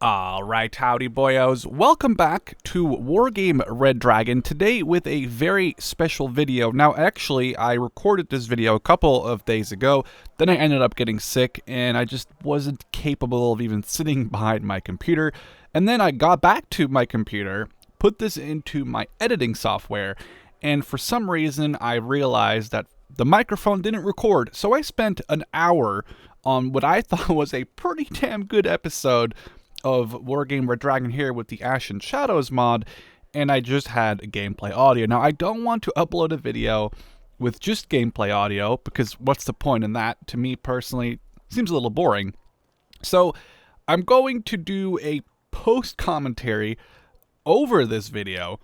Alright, howdy boyos. Welcome back to Wargame Red Dragon, today with a very special video. Now actually, I recorded this video a couple of days ago, then I ended up getting sick and I just wasn't capable of even sitting behind my computer. And then I got back to my computer, put this into my editing software, and for some reason I realized that the microphone didn't record. So I spent an hour on what I thought was a pretty damn good episode of Wargame Red Dragon here with the Ashen Shadows mod, and I just had gameplay audio. Now, I don't want to upload a video with just gameplay audio, because what's the point in that? To me, personally, seems a little boring. So, I'm going to do a post-commentary over this video,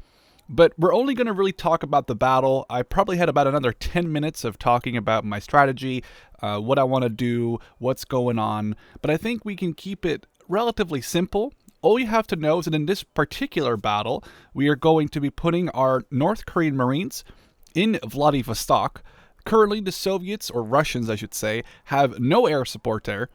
but we're only going to really talk about the battle. I probably had about another 10 minutes of talking about my strategy, what I want to do, what's going on, but I think we can keep it relatively simple. All you have to know is that in this particular battle, we are going to be putting our North Korean Marines in Vladivostok. Currently, the Soviets, or Russians I should say, have no air support there.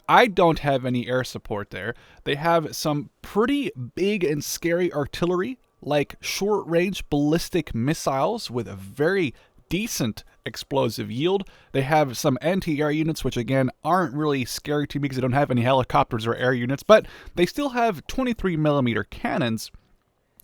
I don't have any air support there. They have some pretty big and scary artillery, like short-range ballistic missiles with a very decent explosive yield. They have some anti-air units, which again aren't really scary to me because they don't have any helicopters or air units, but they still have 23mm cannons.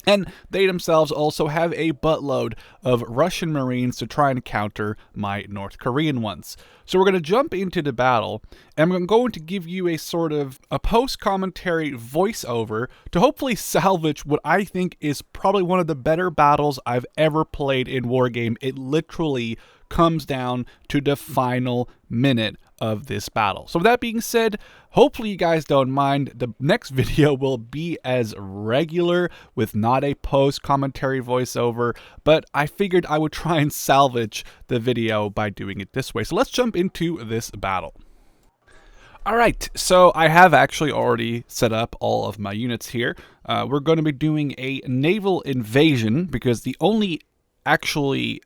And they themselves also have a buttload of Russian Marines to try and counter my North Korean ones. So we're going to jump into the battle, and I'm going to give you a sort of a post-commentary voiceover to hopefully salvage what I think is probably one of the better battles I've ever played in Wargame. It literally comes down to the final minute of this battle. So with that being said, hopefully you guys don't mind. The next video will be as regular with not a post-commentary voiceover, but I figured I would try and salvage the video by doing it this way. So let's jump into this battle. Alright, so I have actually already set up all of my units here. We're going to be doing a naval invasion because the only actually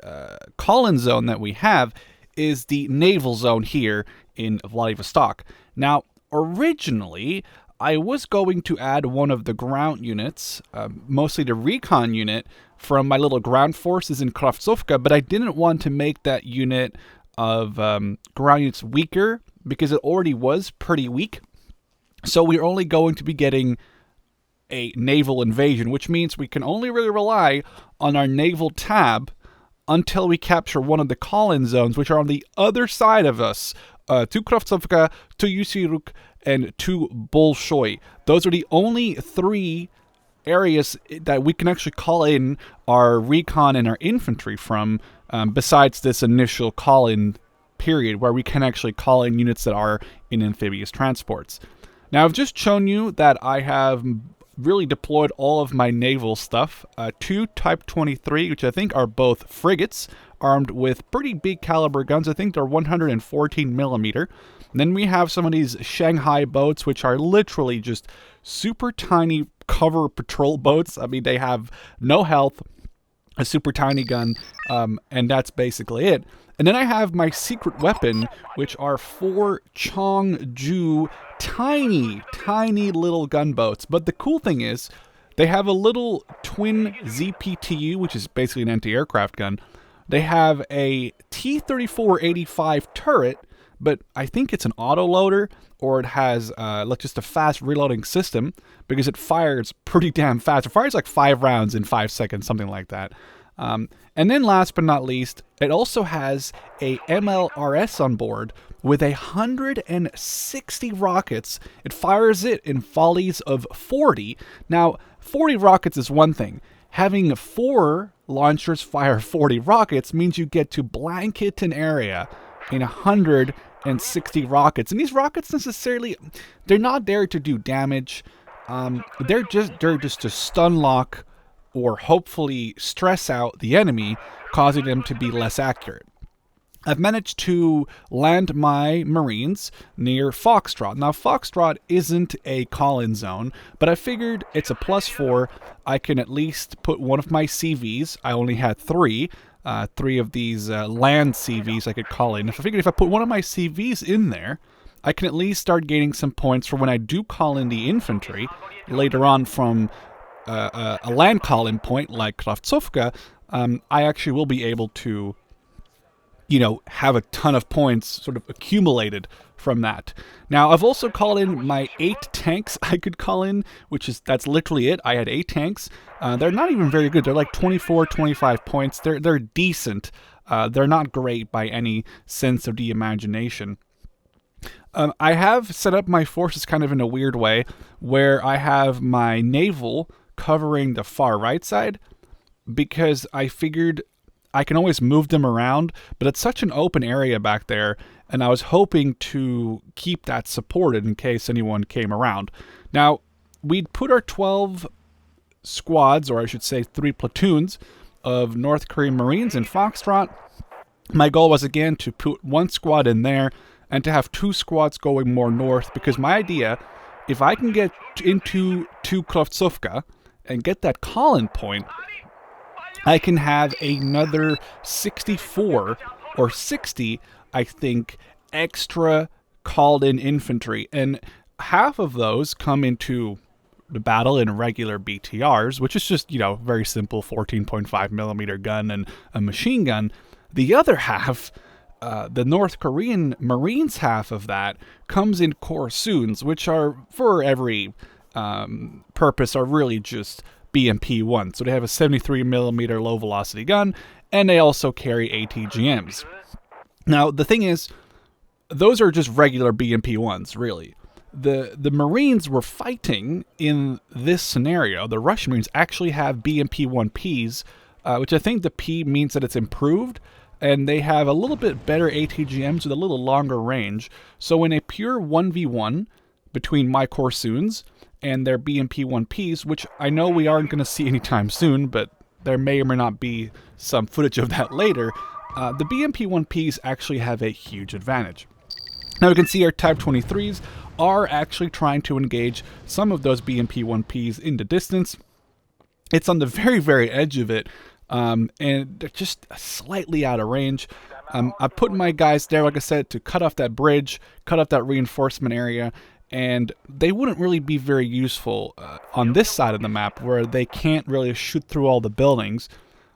call-in zone that we have is the naval zone here in Vladivostok. Now, originally, I was going to add one of the ground units, mostly the recon unit, from my little ground forces in Kravtsovka, but I didn't want to make that unit of ground units weaker because it already was pretty weak. So we're only going to be getting a naval invasion, which means we can only really rely on our naval tab until we capture one of the call-in zones, which are on the other side of us, to Kravtsovka, to Yusiruk, and to Bolshoi. Those are the only three areas that we can actually call in our recon and our infantry from, besides this initial call-in period, where we can actually call in units that are in amphibious transports. Now, I've just shown you that I have really deployed all of my naval stuff. Two Type 23, which I think are both frigates, armed with pretty big caliber guns. I think they're 114mm. And then we have some of these Shanghai boats, which are literally just super tiny cover patrol boats. I mean, they have no health, a super tiny gun, and that's basically it. And then I have my secret weapon, which are 4 Chongju tiny little gunboats. But the cool thing is, they have a little twin ZPTU, which is basically an anti-aircraft gun. They have a T-34-85 turret, but I think it's an autoloader, or it has like just a fast reloading system, because it fires pretty damn fast. It fires like 5 rounds in 5 seconds, something like that. And then last but not least, it also has a MLRS on board with 160 rockets. It fires it in volleys of 40. Now, 40 rockets is one thing. Having 4 launchers fire 40 rockets means you get to blanket an area in 160 rockets. And these rockets necessarily, they're not there to do damage. They're just to stun lock or hopefully stress out the enemy, causing them to be less accurate. I've managed to land my Marines near Foxtrot. Now, Foxtrot isn't a call-in zone, but I figured it's a +4. I can at least put one of my CVs. I only had 3 of these land CVs I could call in. So I figured if I put one of my CVs in there, I can at least start gaining some points for when I do call in the infantry later on from a land call-in point like Kravtsovka. I actually will be able to, have a ton of points sort of accumulated from that. Now, I've also called in my 8 tanks I could call in, that's literally it. I had 8 tanks. They're not even very good. They're like 24, 25 points. They're decent. They're not great by any sense of the imagination. I have set up my forces kind of in a weird way, where I have my naval covering the far right side, because I figured I can always move them around, but it's such an open area back there, and I was hoping to keep that supported in case anyone came around. Now, we'd put our 12 squads, or I should say 3 platoons, of North Korean Marines in Foxtrot. My goal was, again, to put 1 squad in there, and to have 2 squads going more north, because my idea, if I can get into Kravtsovka and get that call-in point, I can have another 64 or 60, I think, extra called-in infantry. And half of those come into the battle in regular BTRs, which is just, very simple 14.5 millimeter gun and a machine gun. The other half, the North Korean Marines half of that, comes in Korsuns, which are, for every purpose, are really just BMP-1. So they have a 73 millimeter low velocity gun, and they also carry ATGMs. Now, the thing is, those are just regular BMP-1s, really. The Marines were fighting in this scenario. The Russian Marines actually have BMP-1Ps, which I think the P means that it's improved, and they have a little bit better ATGMs with a little longer range. So in a pure 1v1 between my Korsuns and their BMP-1Ps, which I know we aren't going to see anytime soon, but there may or may not be some footage of that later, the BMP-1Ps actually have a huge advantage. Now we can see our Type 23s are actually trying to engage some of those BMP-1Ps in the distance. It's on the very, very edge of it, and they're just slightly out of range. I put my guys there, like I said, to cut off that bridge, cut off that reinforcement area, and they wouldn't really be very useful on this side of the map, where they can't really shoot through all the buildings.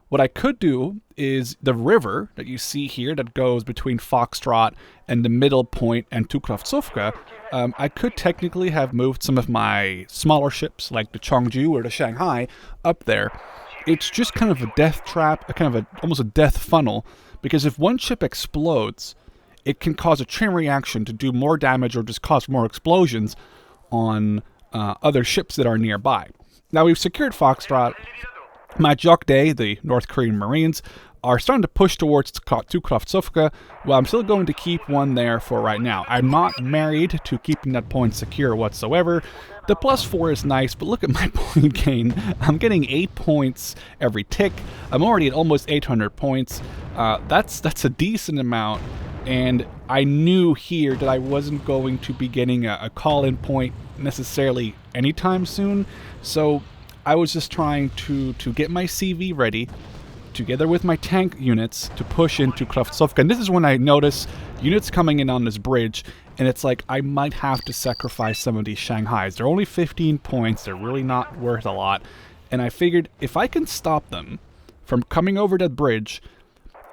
What I could do is the river that you see here that goes between Foxtrot and the middle point and Kravtsovka, I could technically have moved some of my smaller ships, like the Cheongju or the Shanghai, up there. It's just kind of a death trap, almost a death funnel, because if one ship explodes, it can cause a chain reaction to do more damage or just cause more explosions on other ships that are nearby. Now, we've secured Foxtrot. My Jokdae, the North Korean Marines, are starting to push towards Kravtsovka. Well, I'm still going to keep one there for right now. I'm not married to keeping that point secure whatsoever. The +4 is nice, but look at my point gain. I'm getting 8 points every tick. I'm already at almost 800 points. That's a decent amount, and I knew here that I wasn't going to be getting a call-in point necessarily anytime soon, so I was just trying to get my CV ready, together with my tank units, to push into Kravtsovka. And this is when I notice units coming in on this bridge, and it's like I might have to sacrifice some of these Shanghais. They're only 15 points, they're really not worth a lot. And I figured if I can stop them from coming over that bridge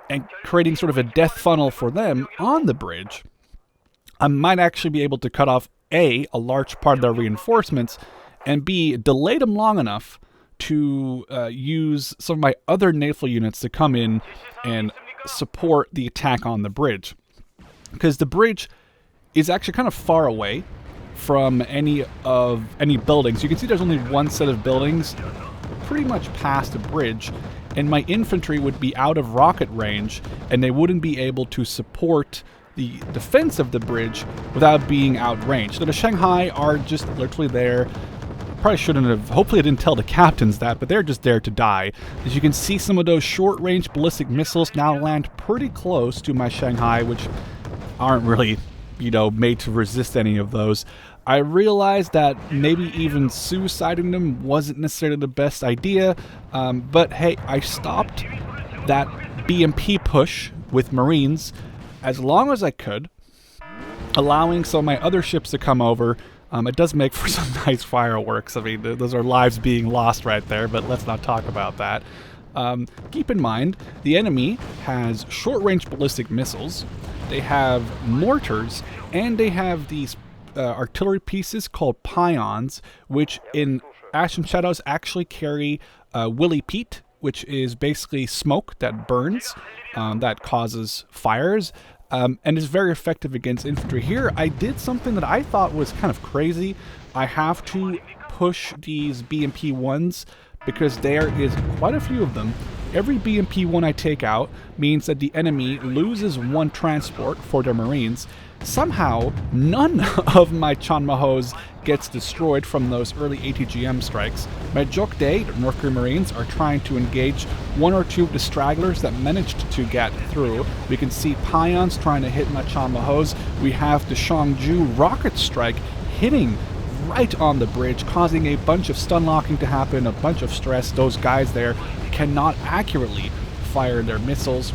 and creating sort of a death funnel for them on the bridge, I might actually be able to cut off A, a large part of their reinforcements, and B, delay them long enough to use some of my other naval units to come in and support the attack on the bridge. Because the bridge is actually kind of far away from any buildings. You can see there's only one set of buildings pretty much past the bridge, and my infantry would be out of rocket range, and they wouldn't be able to support the defense of the bridge without being outranged. So the Shanghai are just literally there. Probably shouldn't have, hopefully I didn't tell the captains that, but they're just there to die. As you can see, some of those short-range ballistic missiles now land pretty close to my Shanghai, which aren't really, made to resist any of those. I realized that maybe even suiciding them wasn't necessarily the best idea, but hey, I stopped that BMP push with Marines as long as I could, allowing some of my other ships to come over. It does make for some nice fireworks. I mean, those are lives being lost right there, but let's not talk about that. Keep in mind, the enemy has short-range ballistic missiles, they have mortars, and they have these artillery pieces called pions, which in Ash and Shadows actually carry Willy Pete, which is basically smoke that burns, that causes fires, and is very effective against infantry. Here, I did something that I thought was kind of crazy. I have to push these BMP-1s because there is quite a few of them. Every BMP-1 I take out means that the enemy loses one transport for their Marines. Somehow, none of my Chanmahos gets destroyed from those early ATGM strikes. My Jokdae, the North Korean Marines, are trying to engage one or two of the stragglers that managed to get through. We can see Pions trying to hit my Chanmahos. We have the Shangju rocket strike hitting right on the bridge, causing a bunch of stun locking to happen, a bunch of stress. Those guys there cannot accurately fire their missiles.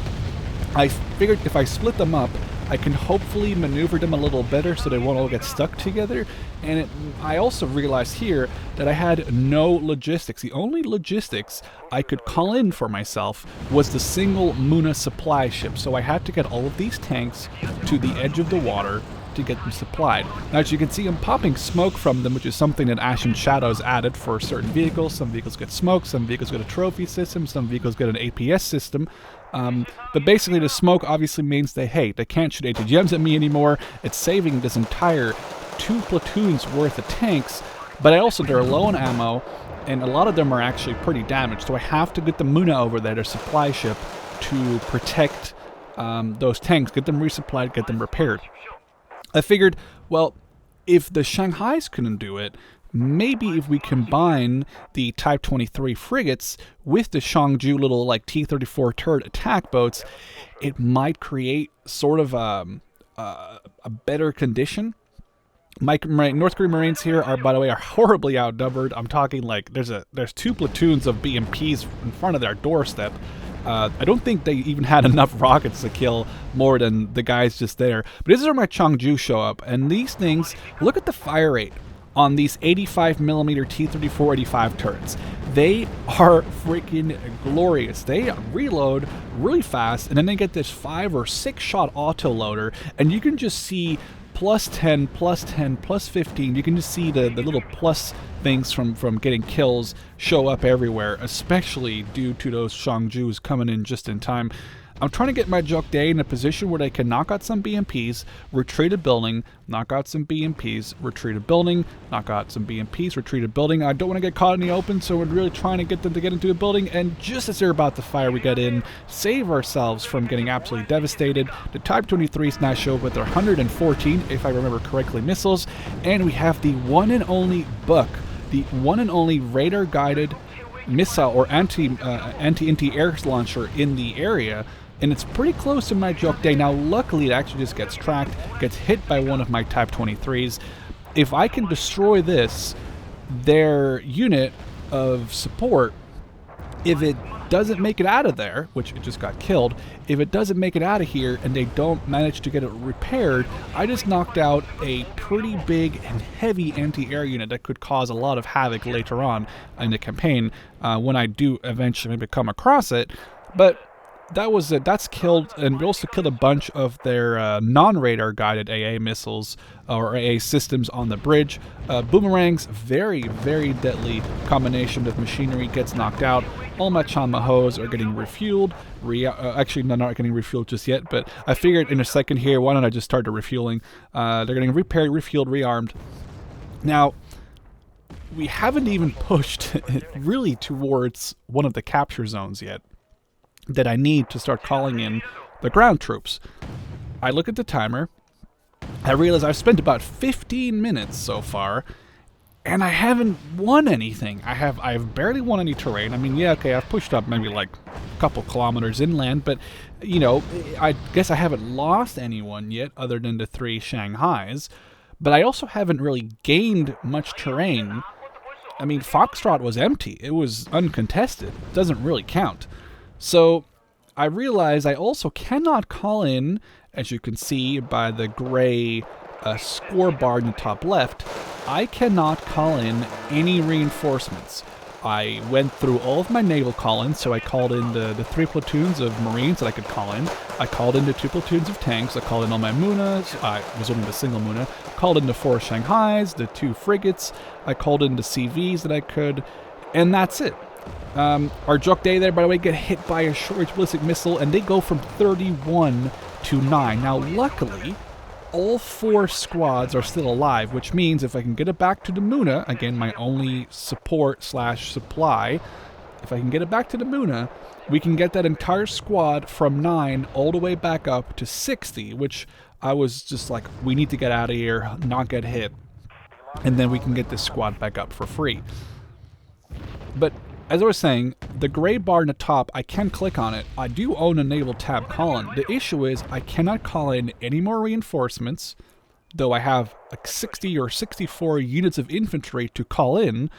I figured if I split them up, I can hopefully maneuver them a little better so they won't all get stuck together. And I also realized here that I had no logistics. The only logistics I could call in for myself was the single Muna supply ship. So I had to get all of these tanks to the edge of the water to get them supplied. Now, as you can see, I'm popping smoke from them, which is something that Ash and Shadows added for certain vehicles. Some vehicles get smoke, some vehicles get a trophy system, some vehicles get an APS system. But basically the smoke obviously means they can't shoot ATGMs at me anymore. It's saving this entire 2 platoons worth of tanks, but they're low on ammo, and a lot of them are actually pretty damaged. So I have to get the Muna over there, their supply ship, to protect those tanks, get them resupplied, get them repaired. I figured, well, if the Shanghais couldn't do it, maybe if we combine the Type 23 frigates with the Shangju little like T-34 turret attack boats, it might create sort of a better condition. My North Korean Marines here are, by the way, horribly outnumbered. I'm talking like there's 2 platoons of BMPs in front of their doorstep. I don't think they even had enough rockets to kill more than the guys just there. But this is where my Changju show up, and these things, look at the fire rate on these 85mm T-34-85 turrets. They are freaking glorious. They reload really fast, and then they get this 5 or 6 shot auto loader, and you can just see +10, +10, +15. You can just see the little plus things from getting kills show up everywhere, especially due to those Shangjus coming in just in time. I'm trying to get my Jokdae in a position where they can knock out some BMPs, retreat a building, knock out some BMPs, retreat a building, knock out some BMPs, retreat a building. I don't want to get caught in the open, so we're really trying to get them to get into a building, and just as they're about to fire, we get in, save ourselves from getting absolutely devastated. The Type 23s now show up with their 114, if I remember correctly, missiles, and we have the one and only Buck, the one and only radar-guided missile or anti-air launcher in the area. And it's pretty close to my Jokdae. Now, luckily, it actually just gets tracked, gets hit by one of my Type 23s. If I can destroy this, their unit of support, if it doesn't make it out of there, which it just got killed, if it doesn't make it out of here and they don't manage to get it repaired, I just knocked out a pretty big and heavy anti-air unit that could cause a lot of havoc later on in the campaign when I do eventually maybe come across it. But that's killed, and we also killed a bunch of their non-radar guided AA missiles or AA systems on the bridge. Boomerangs, very, very deadly combination of machinery, gets knocked out. All my Chanmahos are getting refueled. Actually, they're not getting refueled just yet, but I figured in a second here, why don't I just start the refueling? They're getting repaired, refueled, rearmed. Now, we haven't even pushed really towards one of the capture zones yet that I need to start calling in the ground troops. I look at the timer, I realize I've spent about 15 minutes so far, and I haven't won anything. I've barely won any terrain. I mean, yeah, okay, I've pushed up maybe like a couple kilometers inland, but, you know, I guess I haven't lost anyone yet other than the 3 Shanghais, but I also haven't really gained much terrain. I mean, Foxtrot was empty. It was uncontested. It doesn't really count. So I realized I also cannot call in, as you can see by the gray scoreboard in the top left, I cannot call in any reinforcements. I went through all of my naval call-ins, so I called in the 3 platoons of Marines that I could call in. I called in the 2 platoons of tanks. I called in all my Munas. I was only the single Muna. Called in the 4 Shanghais, the 2 frigates. I called in the CVs that I could, and that's it. Our Juk Day there, by the way, get hit by a short-range ballistic missile, and they go from 31 to 9. Now, luckily, all 4 squads are still alive, which means if I can get it back to the Muna, again, my only support/supply, if I can get it back to the Muna, we can get that entire squad from 9 all the way back up to 60, which I was just like, we need to get out of here, not get hit, and then we can get this squad back up for free. But as I was saying, the gray bar in the top, I can click on it. I do own a naval tab call-in. The issue is I cannot call in any more reinforcements, though I have like 60 or 64 units of infantry to call in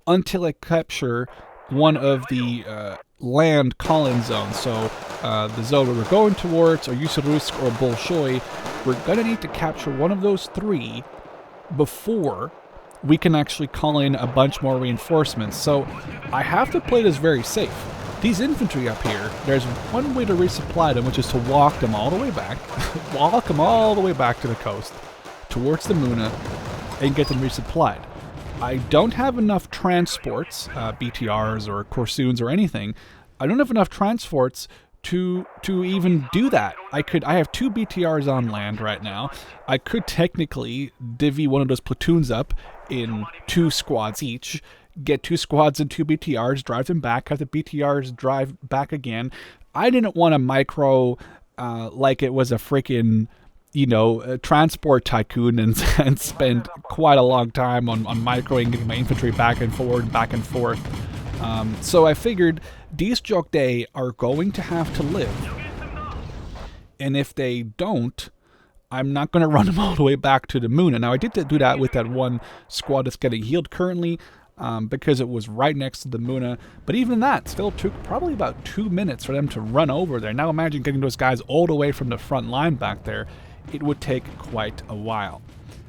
until I capture one of the land call-in zones. So the zone we're going towards, or Yusurusk or Bolshoi, we're going to need to capture one of those 3 before we can actually call in a bunch more reinforcements. So I have to play this very safe. These infantry up here, there's one way to resupply them, which is to walk them all the way back, walk them all the way back to the coast, towards the Muna, and get them resupplied. I don't have enough transports, BTRs or Corsoons or anything. I don't have enough transports to even do that. I have 2 BTRs on land right now. I could technically divvy one of those platoons up in 2 squads each, get 2 squads and 2 BTRs, drive them back, have the BTRs drive back again. I didn't want to micro like it was a freaking, a transport tycoon and spend quite a long time on microing, getting my infantry back and forth. So I figured these Juk Day are going to have to live. And if they don't, I'm not going to run them all the way back to the Muna. Now, I did do that with that one squad that's getting healed currently because it was right next to the Muna. But even that still took probably about 2 minutes for them to run over there. Now imagine getting those guys all the way from the front line back there. It would take quite a while.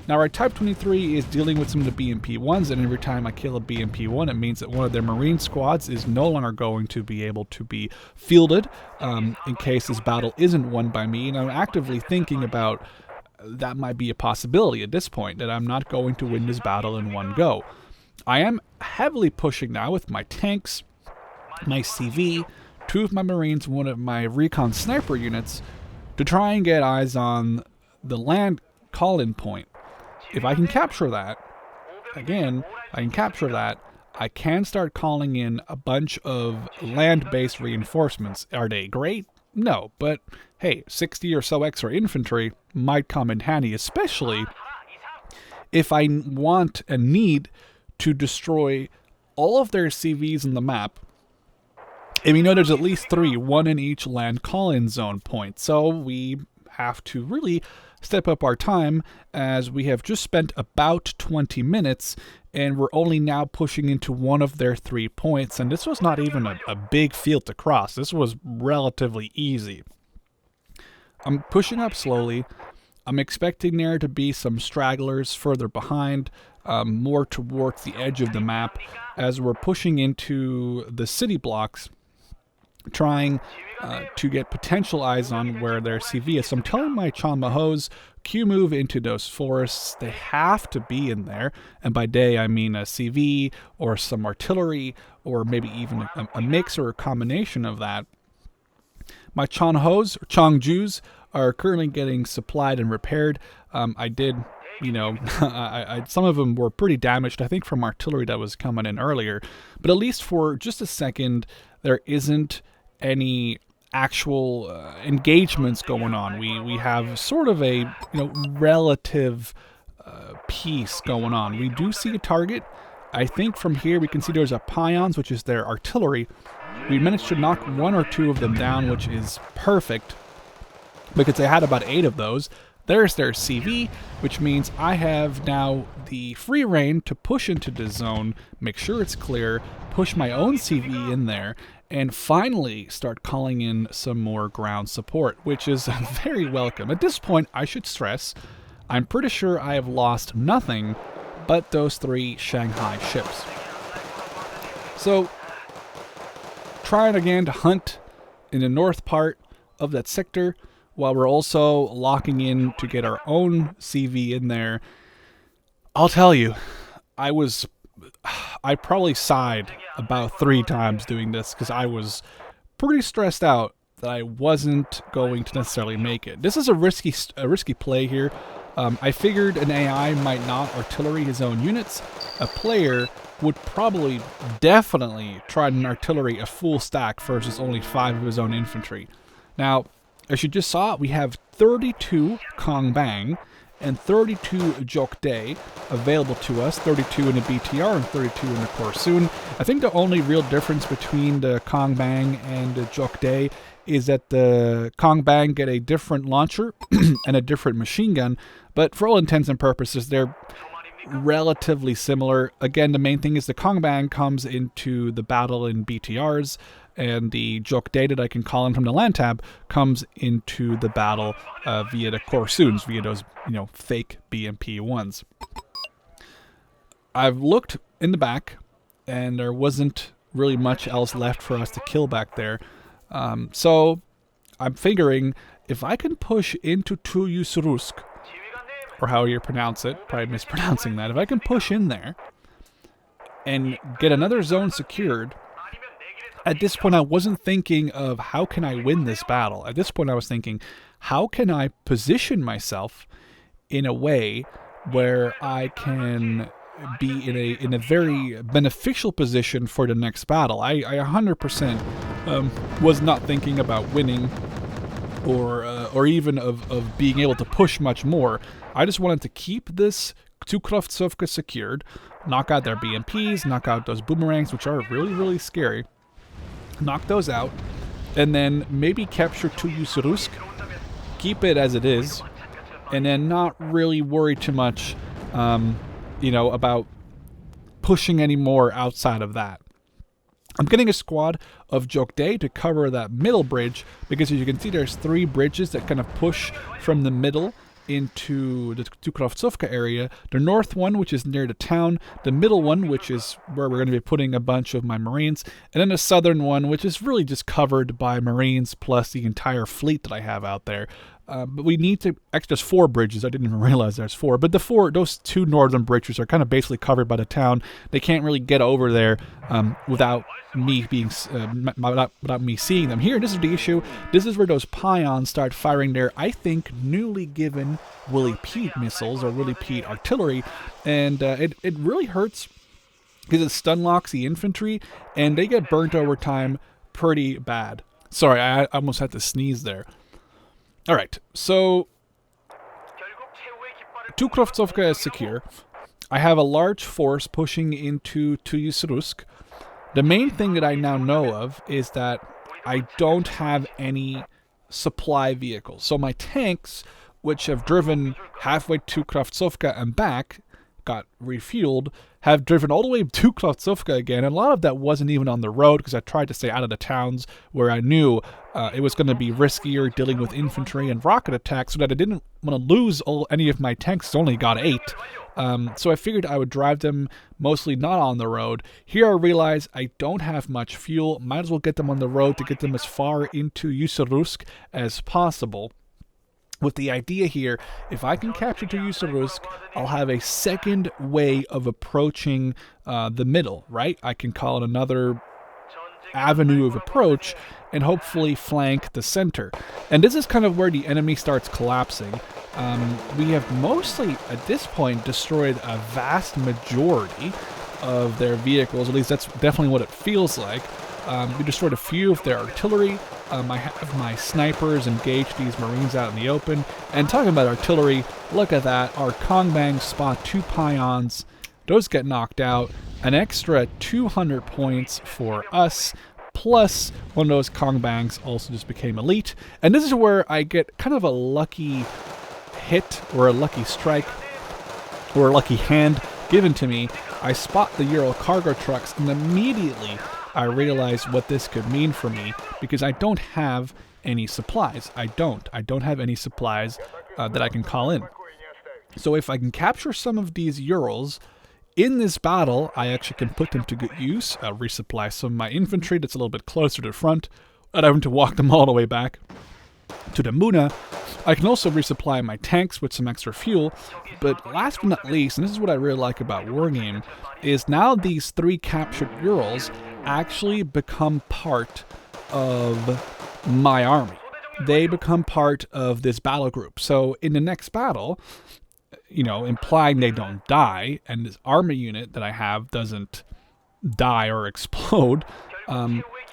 Now, our Type 23 is dealing with some of the BMP-1s, and every time I kill a BMP-1, it means that one of their Marine squads is no longer going to be able to be fielded in case this battle isn't won by me. And I'm actively thinking about that might be a possibility at this point, that I'm not going to win this battle in one go. I am heavily pushing now with my tanks, my CV, 2 of my Marines, 1 of my recon sniper units, to try and get eyes on the land call-in point. If I can capture that, I can start calling in a bunch of land-based reinforcements. Are they great? No, but hey, 60 or so extra infantry might come in handy, especially if I want and need to destroy all of their CVs in the map. And we know there's at least 3, 1 in each land call-in zone point, so we have to really step up our time, as we have just spent about 20 minutes and we're only now pushing into one of their 3 points, and this was not even a big field to cross. This was relatively easy. I'm pushing up slowly. I'm expecting there to be some stragglers further behind, more towards the edge of the map, as we're pushing into the city blocks, trying to get potential eyes on where their CV is. So I'm telling my Chanmahos, Q-move into those forests. They have to be in there. And by they, I mean a CV or some artillery, or maybe even a mix or a combination of that. My Chanhos, or Changjus, are currently getting supplied and repaired. I did, some of them were pretty damaged, I think from artillery that was coming in earlier. But at least for just a second, there isn't any actual engagements going on. We have sort of a relative peace going on. We do see a target. I think from here we can see there's a Pions, which is their artillery. We managed to knock 1 or 2 of them down, which is perfect because they had about 8 of those. There's their CV, which means I have now the free reign to push into this zone, make sure it's clear, push my own CV in there, and finally start calling in some more ground support, which is very welcome. At this point, I should stress, I'm pretty sure I have lost nothing but those 3 Shanghai ships. So, trying again to hunt in the north part of that sector, while we're also locking in to get our own CV in there. I'll tell you, I probably sighed about 3 times doing this because I was pretty stressed out that I wasn't going to necessarily make it. This is a risky play here. I figured an AI might not artillery his own units. A player would probably definitely try and artillery a full stack versus only 5 of his own infantry. Now, as you just saw, we have 32 Kong Bang and 32 Jok Day available to us, 32 in the BTR and 32 in the Korsun. I think the only real difference between the Kong Bang and the Jok Day is that the Kong Bang get a different launcher and a different machine gun, but for all intents and purposes, they're relatively similar. Again, the main thing is the Kong Bang comes into the battle in BTRs, and the Jok Day that I can call in from the land tab comes into the battle via the Korsuns, via those, fake BMP ones. I've looked in the back, and there wasn't really much else left for us to kill back there. So I'm figuring if I can push into Tuyusurusk, or how you pronounce it, probably mispronouncing that, if I can push in there and get another zone secured. At this point, I wasn't thinking of how can I win this battle. At this point, I was thinking, how can I position myself in a way where I can be in a very beneficial position for the next battle. I 100% was not thinking about winning or even of being able to push much more. I just wanted to keep this Tukrovtsovka secured, knock out their BMPs, knock out those boomerangs, which are really, really scary. Knock those out, and then maybe capture Tuyusurusk, keep it as it is, and then not really worry too much, about pushing any more outside of that. I'm getting a squad of Jok Day to cover that middle bridge, because as you can see, there's 3 bridges that kind of push from the middle into the Tukrovtsovka area. The north one, which is near the town, the middle one, which is where we're going to be putting a bunch of my Marines, and then the southern one, which is really just covered by Marines plus the entire fleet that I have out there. But we need to, actually there's 4 bridges, I didn't even realize there's 4, but those 2 northern bridges are kind of basically covered by the town. They can't really get over there without me being, without me seeing them. Here, this is the issue. This is where those Pions start firing their, I think, newly given Willie Pete missiles, or Willie Pete artillery, and it really hurts because it stun locks the infantry, and they get burnt over time pretty bad. Sorry, I almost had to sneeze there. Alright, so Tukrovtsovka is secure. I have a large force pushing into Tuyusurusk. The main thing that I now know of is that I don't have any supply vehicles. So my tanks, which have driven halfway to Kravtsovka and back, got refueled, have driven all the way to Kravtsovka again, and a lot of that wasn't even on the road because I tried to stay out of the towns where I knew it was going to be riskier dealing with infantry and rocket attacks, so that I didn't want to lose any of my tanks. Only got 8. So I figured I would drive them mostly not on the road. Here I realize I don't have much fuel. Might as well get them on the road to get them as far into Yusurusk as possible. With the idea here, if I can capture Tuyusurusk, I'll have a second way of approaching the middle, right? I can call it another avenue of approach and hopefully flank the center. And this is kind of where the enemy starts collapsing. We have mostly, at this point, destroyed a vast majority of their vehicles. At least that's definitely what it feels like. We destroyed a few of their artillery. I have my snipers engage these Marines out in the open. And talking about artillery, look at that. Our Kongbang spot 2 Pions. Those get knocked out. An extra 200 points for us. Plus, one of those Kongbangs also just became elite. And this is where I get kind of a lucky hit, or a lucky strike, or a lucky hand given to me. I spot the Ural cargo trucks, and immediately I realize what this could mean for me, because I don't have any supplies. I don't have any supplies that I can call in. So if I can capture some of these Urals in this battle, I actually can put them to good use, resupply some of my infantry that's a little bit closer to the front, without having to walk them all the way back to the Muna. I can also resupply my tanks with some extra fuel, but last but not least, and this is what I really like about Wargame, is now these 3 captured Urals actually become part of my army. They become part of this battle group. So in the next battle, you know, implying they don't die, and this army unit that I have doesn't die or explode,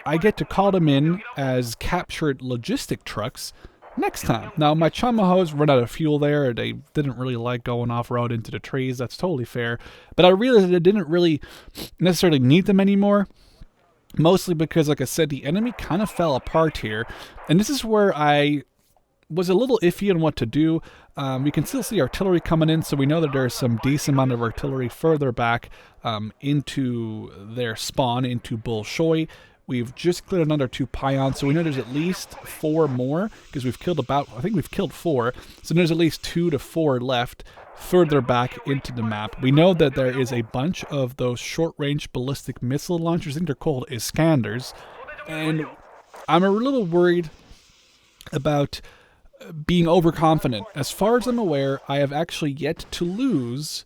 I get to call them in as captured logistic trucks next time. Now, my Chamahos run out of fuel there. They didn't really like going off-road into the trees. That's totally fair. But I realized that I didn't really necessarily need them anymore. Mostly because, like I said, the enemy kind of fell apart here. And this is where I was a little iffy on what to do. We can still see artillery coming in, so we know that there's some decent amount of artillery further back into their spawn, into Bolshoi. We've just cleared another 2 Pions, so we know there's at least 4 more, because we've killed I think we've killed 4, so there's at least 2 to 4 left further back into the map. We know that there is a bunch of those short-range ballistic missile launchers, I think they're called Iskanders, and I'm a little worried about being overconfident. As far as I'm aware, I have actually yet to lose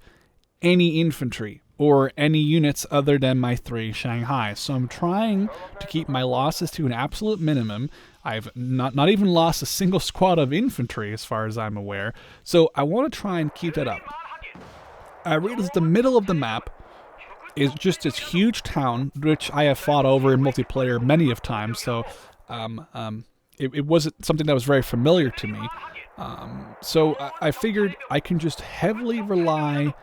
any infantry or any units other than my 3 Shanghai. So I'm trying to keep my losses to an absolute minimum. I've not even lost a single squad of infantry as far as I'm aware. So I want to try and keep that up. I realize the middle of the map is just this huge town, which I have fought over in multiplayer many of times. So it wasn't something that was very familiar to me. So I figured I can just heavily rely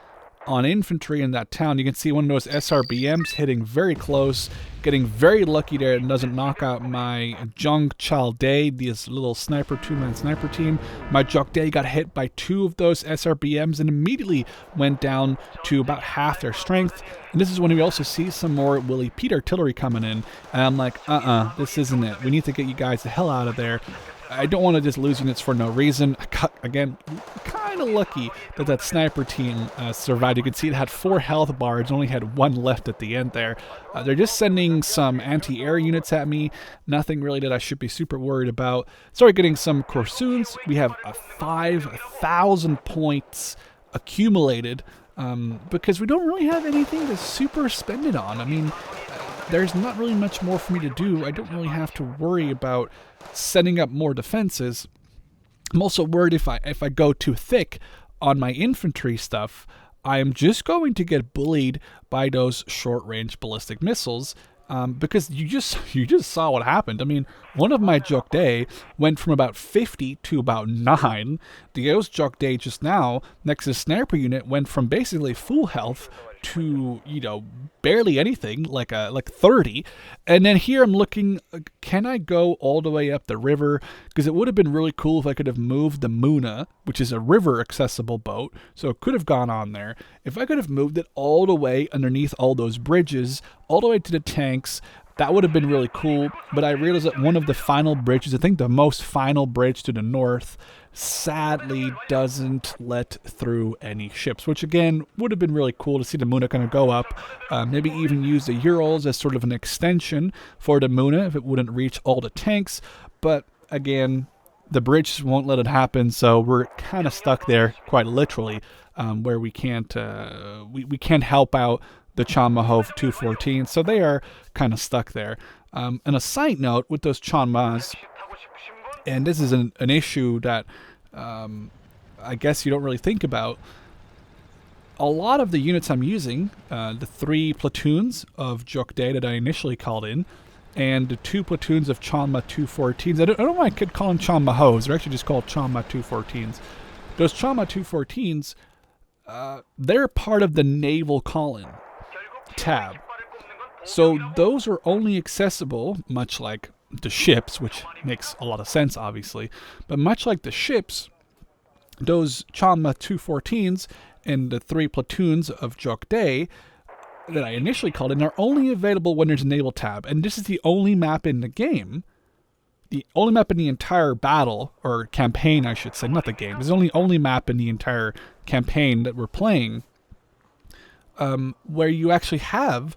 on infantry in that town. You can see one of those SRBMs hitting very close, getting very lucky there and doesn't knock out my Jung Chalday, this little sniper, 2-man sniper team. My Jokday got hit by 2 of those SRBMs and immediately went down to about half their strength. And this is when we also see some more Willie Pete artillery coming in. And I'm like, this isn't it. We need to get you guys the hell out of there. I don't want to just lose units for no reason. Again, kind of lucky that that sniper team survived. You can see it had 4 health bars, only had 1 left at the end there. They're just sending some anti-air units at me. Nothing really that I should be super worried about. Started getting some Korsuns. We have 5,000 points accumulated because we don't really have anything to super spend it on. I mean, there's not really much more for me to do. I don't really have to worry about setting up more defenses. I'm also worried if I go too thick on my infantry stuff, I am just going to get bullied by those short-range ballistic missiles. Because you just saw what happened. I mean, one of my Jokday went from about 50 to about 9. The O's Jokday just now, next to the sniper unit, went from basically full health to, you know, barely anything, like 30. And then here I'm looking, can I go all the way up the river? Because it would have been really cool if I could have moved the Muna, which is a river accessible boat, so it could have gone on there. If I could have moved it all the way underneath all those bridges, all the way to the tanks, that would have been really cool. But I realized that one of the final bridges, I think the most final bridge to the north, sadly doesn't let through any ships, which again would have been really cool to see the Muna kind of go up, maybe even use the Urals as sort of an extension for the Muna if it wouldn't reach all the tanks. But again, the bridge won't let it happen, so we're kind of stuck there, quite literally, where we can't can't help out the Chanmahov 214, so they are kind of stuck there. And a side note with those Chanmas, and this is an issue that I guess you don't really think about. A lot of the units I'm using, the 3 platoons of Jokday that I initially called in, and the 2 platoons of Chanma 214s. I don't know why I could call them Chanmahos. They're actually just called Chanma 214s. Those Chanma 214s, they're part of the naval call-in tab. So those are only accessible, much like the ships, which makes a lot of sense, obviously, but much like the ships, those Chanma 214s and the 3 platoons of Jokday that I initially called in are only available when there's a naval tab, and this is the only map in the game, the only map in the entire battle, or campaign I should say, not the game, it's the only map in the entire campaign that we're playing, where you actually have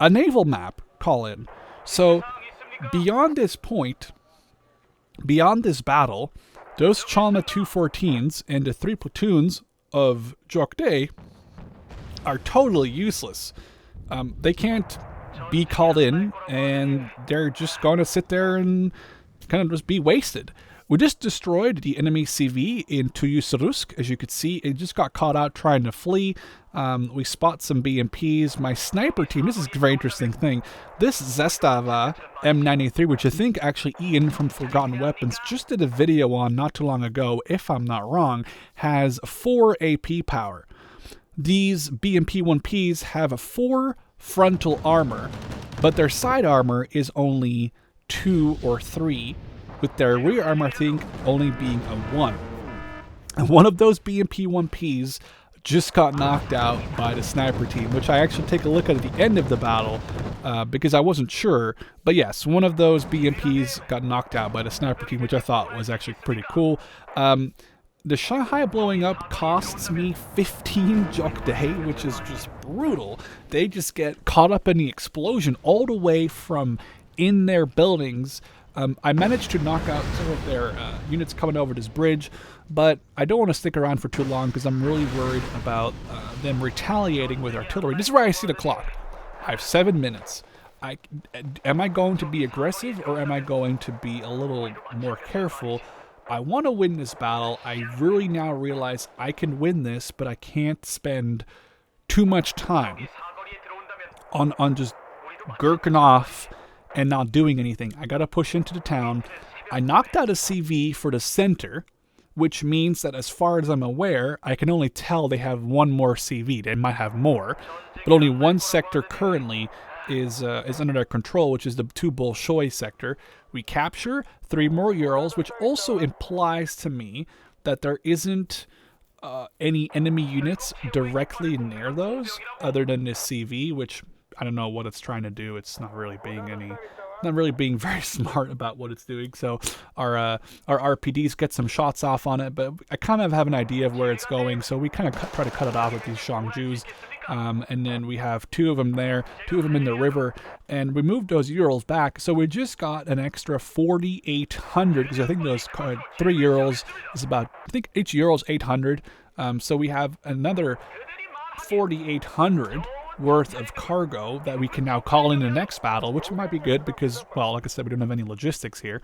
a naval map call-in. So beyond this point, beyond this battle, those Chalma 214s and the 3 platoons of Jokde are totally useless. They can't be called in, and they're just going to sit there and kind of just be wasted. We just destroyed the enemy CV in Tuyusarusk. As you could see, it just got caught out trying to flee. We spot some BMPs. My sniper team, this is a very interesting thing. This Zestava M93, which I think actually Ian from Forgotten Weapons just did a video on not too long ago, if I'm not wrong, has 4 AP power. These BMP 1Ps have a 4 frontal armor, but their side armor is only 2 or 3, with their rear armor, I think, only being a 1. And one of those BMP 1Ps just got knocked out by the sniper team, which I actually take a look at the end of the battle because I wasn't sure. But yes, one of those BMPs got knocked out by the sniper team, which I thought was actually pretty cool. The Shanghai blowing up costs me 15 Jokde, which is just brutal. They just get caught up in the explosion all the way from in their buildings. I managed to knock out some of their units coming over this bridge, but I don't want to stick around for too long because I'm really worried about them retaliating with artillery. This is where I see the clock. I have 7 minutes. Am I going to be aggressive, or am I going to be a little more careful? I want to win this battle. I really now realize I can win this, but I can't spend too much time on just gurking off and not doing anything. I gotta push into the town. I knocked out a CV for the center, which means that as far as I'm aware, I can only tell they have 1 more CV. They might have more, but only 1 sector currently is under their control, which is the 2 Bolshoi sector. We capture 3 more Urals, which also implies to me that there isn't any enemy units directly near those, other than this CV, which I don't know what it's trying to do. It's not really being very smart about what it's doing. So our RPDs get some shots off on it, but I kind of have an idea of where it's going. So we kind of try to cut it off with these Xiangjus. And then we have 2 of them there, 2 of them in the river, and we moved those Urals back. So we just got an extra 4,800, because I think those 3 Urals is about, I think each Ural's 800. So we have another 4,800 worth of cargo that we can now call in the next battle, which might be good because, well, like I said, we don't have any logistics here.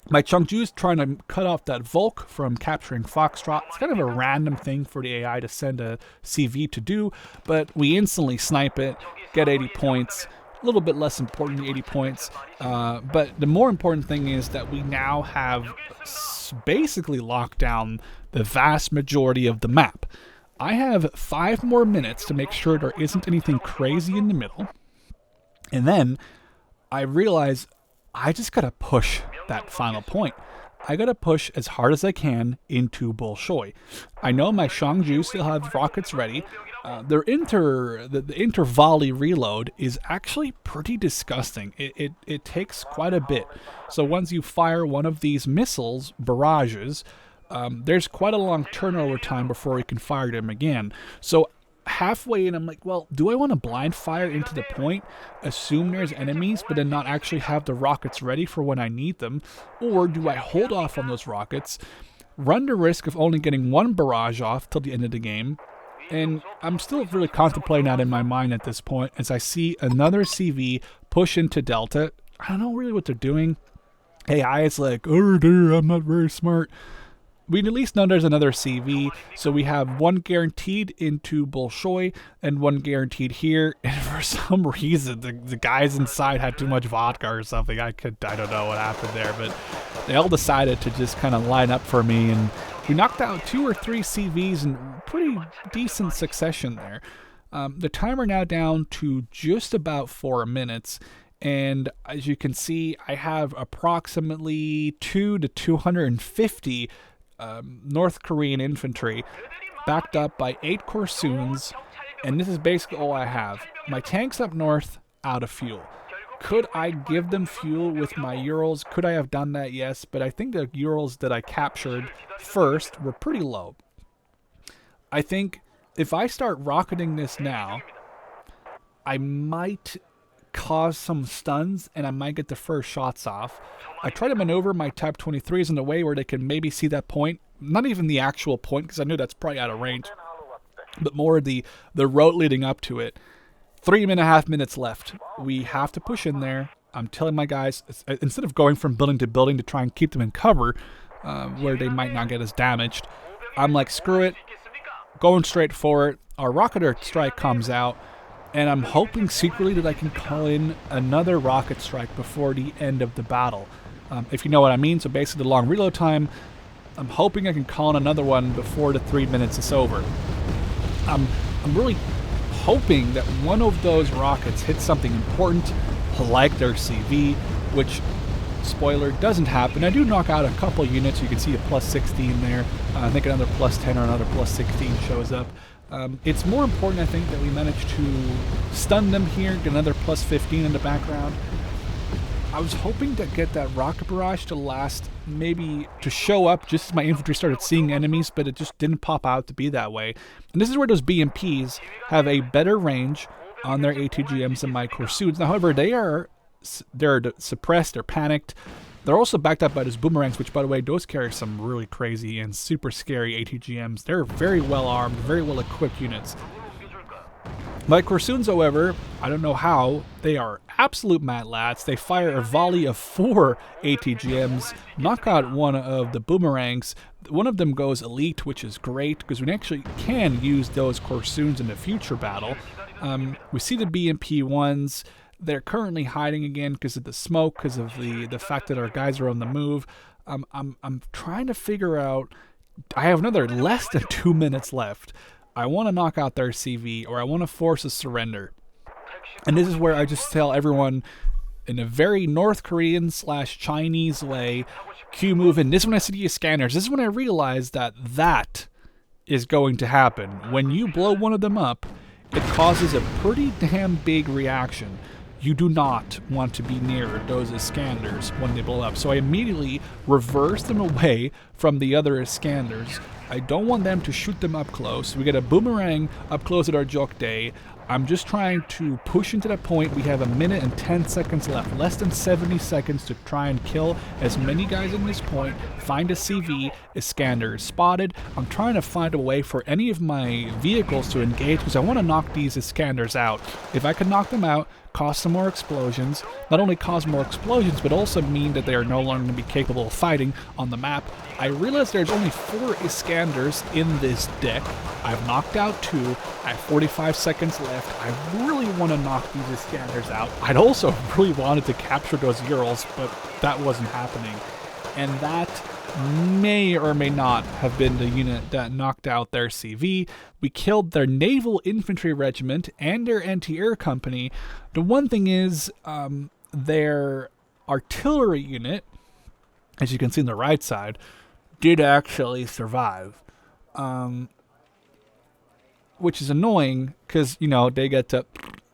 My Chungju's trying to cut off that Volk from capturing Foxtrot. It's kind of a random thing for the AI to send a CV to do, but we instantly snipe it, get 80 points. A little bit less important than 80 points, but the more important thing is that we now have basically locked down the vast majority of the map. I have 5 more minutes to make sure there isn't anything crazy in the middle. And then I realize I just gotta push that final point. I gotta push as hard as I can into Bolshoi. I know my Xiangju still have rockets ready. The inter-volley reload is actually pretty disgusting. It takes quite a bit. So once you fire one of these missiles, barrages, there's quite a long turnover time before you can fire them again. So halfway in, I'm like, well, do I want to blind fire into the point, assume there's enemies, but then not actually have the rockets ready for when I need them? Or do I hold off on those rockets, run the risk of only getting 1 barrage off till the end of the game? And I'm still really contemplating that in my mind at this point as I see another CV push into Delta. I don't know really what they're doing. AI is like, oh dear, I'm not very smart. We at least know there's another CV, so we have 1 guaranteed into Bolshoi and 1 guaranteed here. And for some reason, the guys inside had too much vodka or something. I don't know what happened there, but they all decided to just kind of line up for me, and we knocked out 2 or 3 CVs in pretty decent succession there. The timer now down to just about 4 minutes. And as you can see, I have approximately 2 to 250 North Korean infantry backed up by 8 Korsuns, and this is basically all I have. My tanks up north out of fuel. Could I give them fuel with my Urals? Could I have done that? Yes, but I think the Urals that I captured first were pretty low. I think if I start rocketing this now, I might cause some stuns and I might get the first shots off. I try to maneuver my Type 23s in a way where they can maybe see that point. Not even the actual point, because I know that's probably out of range, but more the road leading up to it. 3.5 minutes left. We have to push in there. I'm telling my guys, instead of going from building to building to try and keep them in cover, where they might not get as damaged, I'm like, screw it, going straight for it. Our rocketer strike comes out, and I'm hoping secretly that I can call in another rocket strike before the end of the battle. If you know what I mean, so basically the long reload time, I'm hoping I can call in another one before the 3 minutes is over. I'm really hoping that one of those rockets hits something important, like their CV, which, spoiler, doesn't happen. I do knock out a couple units. You can see a plus 16 there. I think another plus 10 or another plus 16 shows up. It's more important, I think, that we manage to stun them here, get another plus 15 in the background. I was hoping to get that rocket barrage to last, maybe to show up just as my infantry started seeing enemies, but it just didn't pop out to be that way. And this is where those BMPs have a better range on their ATGMs than my Corsudes. Now, however, they're suppressed, they're panicked. They're also backed up by those boomerangs, which, by the way, those carry some really crazy and super scary ATGMs. They're very well armed, very well equipped units. My Corsudes, however, I don't know how, they are absolute mad lads. They fire a volley of 4 ATGMs, knock out one of the boomerangs. One of them goes elite, which is great, because we actually can use those Corsudes in the future battle. We see the BMP ones. They're currently hiding again because of the smoke, because of the fact that our guys are on the move. I'm trying to figure out. I have another less than 2 minutes left. I want to knock out their CV, or I want to force a surrender. And this is where I just tell everyone in a very North Korean / Chinese way, Q move in. This is when I see the scanners. This is when I realize that is going to happen. When you blow one of them up, it causes a pretty damn big reaction. You do not want to be near those Iskanders when they blow up. So I immediately reverse them away from the other Iskanders. I don't want them to shoot them up close. We get a boomerang up close at our Jok Day. I'm just trying to push into that point. We have 1 minute and 10 seconds left. Less than 70 seconds to try and kill as many guys in this point. Find a CV. Iskander is spotted. I'm trying to find a way for any of my vehicles to engage because I want to knock these Iskanders out. If I can knock them out, cause some more explosions, not only cause more explosions, but also mean that they are no longer going to be capable of fighting on the map. I realize there's only 4 Iskanders in this deck. I've knocked out 2. I have 45 seconds left. I really want to knock these Iskanders out. I'd also really wanted to capture those Urals, but that wasn't happening. And that may or may not have been the unit that knocked out their CV. We killed their naval infantry regiment and their anti-air company. The one thing is, their artillery unit, as you can see on the right side, did actually survive. Which is annoying because, you know, they get to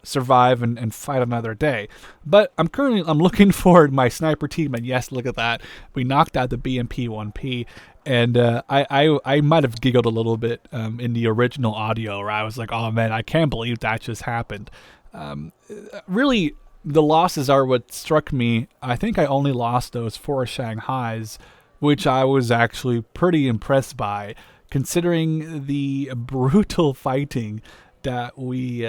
survive and fight another day. But I'm looking forward my sniper team, and yes, look at that. We knocked out the BMP-1P, and I might have giggled a little bit in the original audio where I was like, oh man, I can't believe that just happened. Really, the losses are what struck me. I think I only lost those 4 Shanghais, which I was actually pretty impressed by, considering the brutal fighting that we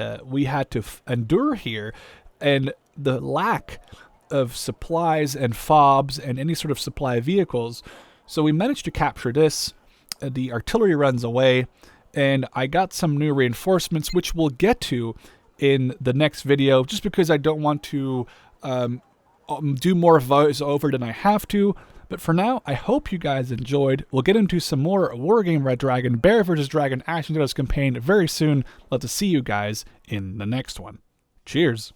had to endure here, and the lack of supplies and fobs and any sort of supply vehicles. So we managed to capture this. The artillery runs away, and I got some new reinforcements, which we'll get to in the next video, just because I don't want to do more voiceover than I have to. But for now, I hope you guys enjoyed. We'll get into some more Wargame Red Dragon, Bear vs. Dragon Action Heroes campaign very soon. Love to see you guys in the next one. Cheers.